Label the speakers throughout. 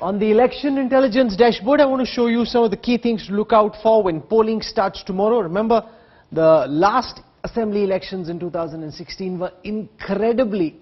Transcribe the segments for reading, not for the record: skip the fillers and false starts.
Speaker 1: On the election intelligence dashboard, I want to show you some of the key things to look out for when polling starts tomorrow. Remember, the last assembly elections in 2016 were incredibly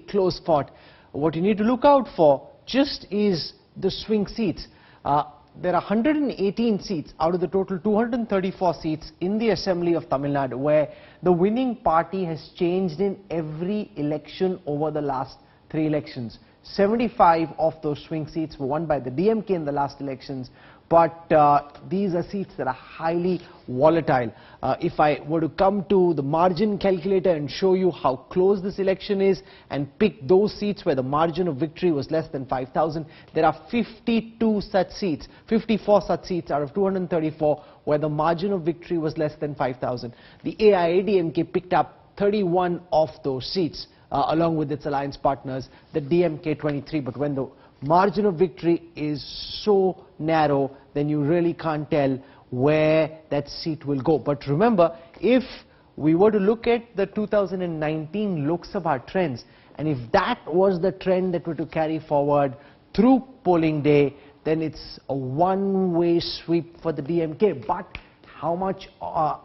Speaker 1: close fought. What you need to look out for just is the swing seats. There are 118 seats out of the total 234 seats in the Assembly of Tamil Nadu, where the winning party has changed in every election over the last 3 elections. 75 of those swing seats were won by the DMK in the last elections, but these are seats that are highly volatile. If I were to come to the margin calculator and show you how close this election is and pick those seats where the margin of victory was less than 5,000, there are 52 such seats, 54 such seats out of 234 where the margin of victory was less than 5,000. The AIADMK picked up 31 of those seats. Along with its alliance partners, the DMK 23. But when the margin of victory is so narrow, then you really can't tell where that seat will go. But remember, if we were to look at the 2019 Lok Sabha trends, and if that was the trend that were to carry forward through polling day, then it's a one-way sweep for the DMK. But how much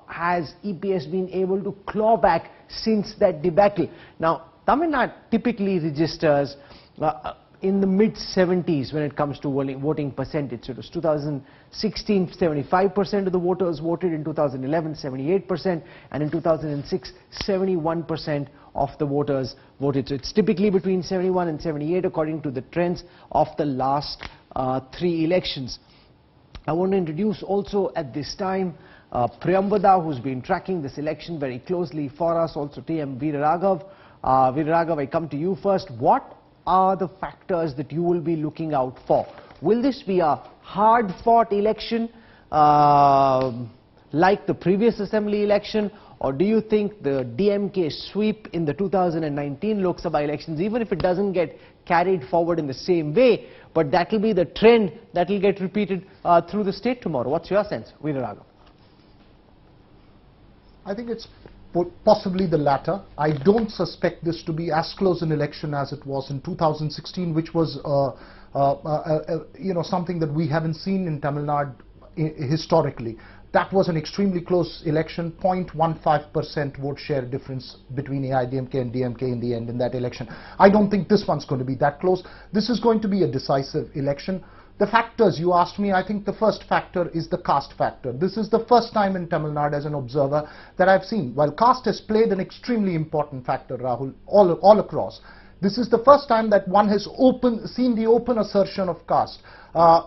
Speaker 1: has EPS been able to claw back since that debacle? Now, Tamil Nadu typically registers in the mid-70s when it comes to voting percentage. So it was 2016, 75% of the voters voted, in 2011, 78%, and in 2006, 71% of the voters voted. So it's typically between 71 and 78 according to the trends of the last 3 elections. I want to introduce also at this time Priyambada, who's been tracking this election very closely for us, also TM Veeraraghav. Veeraraghav, I come to you first. What are the factors that you will be looking out for? Will this be a hard-fought election like the previous assembly election, or do you think the DMK sweep in the 2019 Lok Sabha elections, even if it doesn't get carried forward in the same way, but that will be the trend that will get repeated through the state tomorrow? What's your sense, Veeraraghav?
Speaker 2: I think it's possibly the latter. I don't suspect this to be as close an election as it was in 2016, which was something that we haven't seen in Tamil Nadu historically. That was an extremely close election, 0.15% vote share difference between AIADMK and DMK in the end in that election. I don't think this one's going to be that close. This is going to be a decisive election. The factors you asked me, I think the first factor is the caste factor. This is the first time in Tamil Nadu as an observer that I've seen. While caste has played an extremely important factor, Rahul, all across, this is the first time that one has seen the open assertion of caste.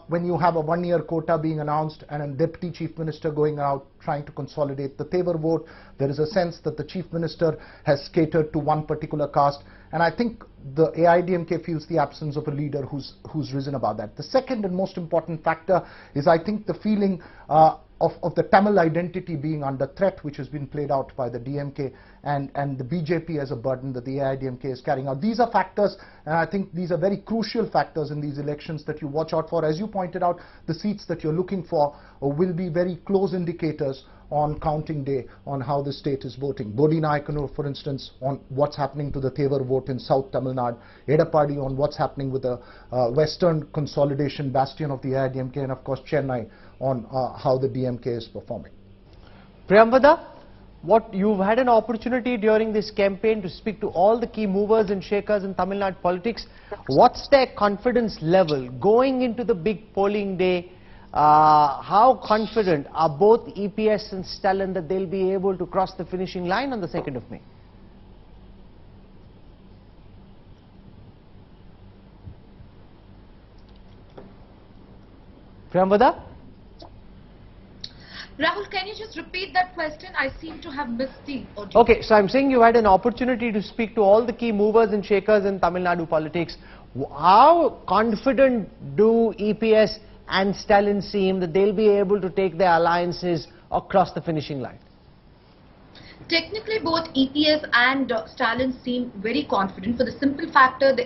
Speaker 2: When you have a 1-year quota being announced and a deputy chief minister going out trying to consolidate the Tevar vote, there is a sense that the chief minister has catered to one particular caste, and I think the AIADMK feels the absence of a leader who's risen above that. The second and most important factor is, I think, the feeling of the Tamil identity being under threat, which has been played out by the DMK and the BJP as a burden that the AIADMK is carrying out. These are factors, and I think these are very crucial factors in these elections that you watch out for. As you pointed out, the seats that you're looking for will be very close indicators on counting day on how the state is voting. Bodhi Nayakanur, for instance, on what's happening to the Tevar vote in South Tamil Nadu, Edapadi on what's happening with the western consolidation bastion of the AIADMK, and of course Chennai on how the DMK is performing.
Speaker 1: Priyambada, you've had an opportunity during this campaign to speak to all the key movers and shakers in Tamil Nadu politics. What's their confidence level going into the big polling day? How confident are both EPS and Stalin that they'll be able to cross the finishing line on the 2nd of May? Priyambada?
Speaker 3: Rahul, can you just repeat that question? I seem to have missed the audio.
Speaker 1: Okay, so I'm saying you had an opportunity to speak to all the key movers and shakers in Tamil Nadu politics. How confident do EPS and Stalin seem that they'll be able to take their alliances across the finishing line?
Speaker 3: Technically, both EPS and Stalin seem very confident for the simple factor the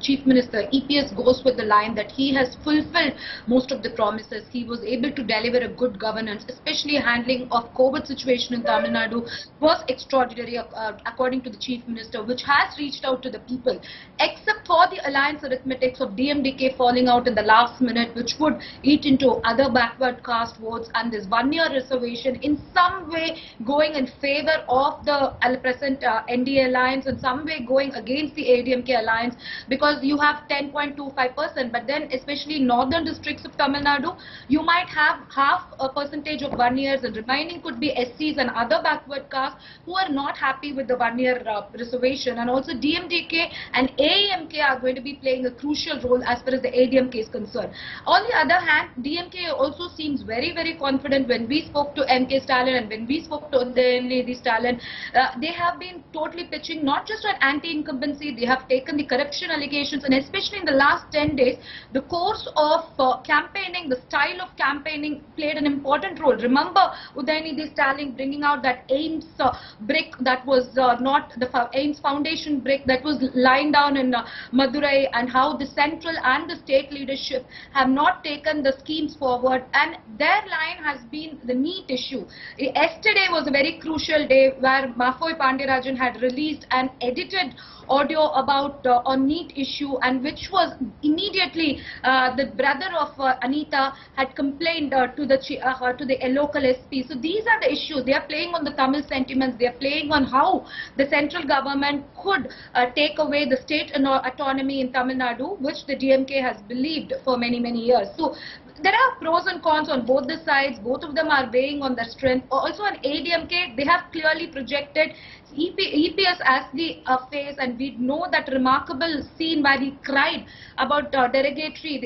Speaker 3: Chief Minister, EPS goes with the line that he has fulfilled most of the promises. He was able to deliver a good governance, especially handling of COVID situation in Tamil Nadu was extraordinary according to the Chief Minister, which has reached out to the people, except for the alliance arithmetics of DMDK falling out in the last minute, which would eat into other backward caste votes, and this 1-year reservation in some way going in favor of the present NDA alliance, in some way going against the ADMK alliance, because you have 10.25%, but then especially northern districts of Tamil Nadu, you might have half a percentage of 1 years, and remaining could be SCs and other backward castes who are not happy with the 1-year reservation. And also DMDK and AMK are going to be playing a crucial role as far as the ADMK is concerned. On the other hand, DMK also seems very, very confident. When we spoke to MK Stalin and when we spoke to the Stalin, they have been totally pitching not just on anti-incumbency, they have taken the corruption allegations, and especially in the last 10 days, the course of campaigning, the style of campaigning played an important role. Remember Udayanidhi Stalin bringing out that AIMS brick that was not the AIMS foundation brick that was lying down in Madurai, and how the central and the state leadership have not taken the schemes forward, and their line has been the NEET issue. Yesterday was a very crucial day where Mafoy Pandirajan had released an edited audio about on NEET issue, and which was immediately the brother of Anita had complained to the local SP. So these are the issues. They are playing on the Tamil sentiments. They are playing on how the central government could take away the state autonomy in Tamil Nadu, which the DMK has believed for many, many years. So there are pros and cons on both the sides. Both of them are weighing on their strength. Also on ADMK, they have clearly projected EPS as the face, and we know that remarkable scene where he cried about the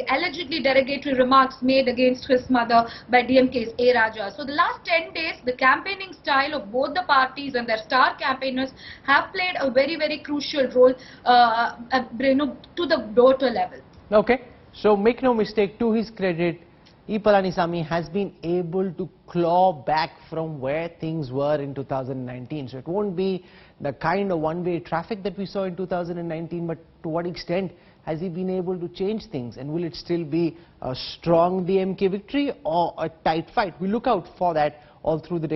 Speaker 3: allegedly derogatory remarks made against his mother by DMK's A. Raja. So the last 10 days, the campaigning style of both the parties and their star campaigners have played a very, very crucial role to the voter level.
Speaker 1: Okay, so make no mistake, to his credit, E. Palanisamy has been able to claw back from where things were in 2019. So it won't be the kind of one-way traffic that we saw in 2019, but to what extent has he been able to change things? And will it still be a strong DMK victory or a tight fight? We look out for that all through the day.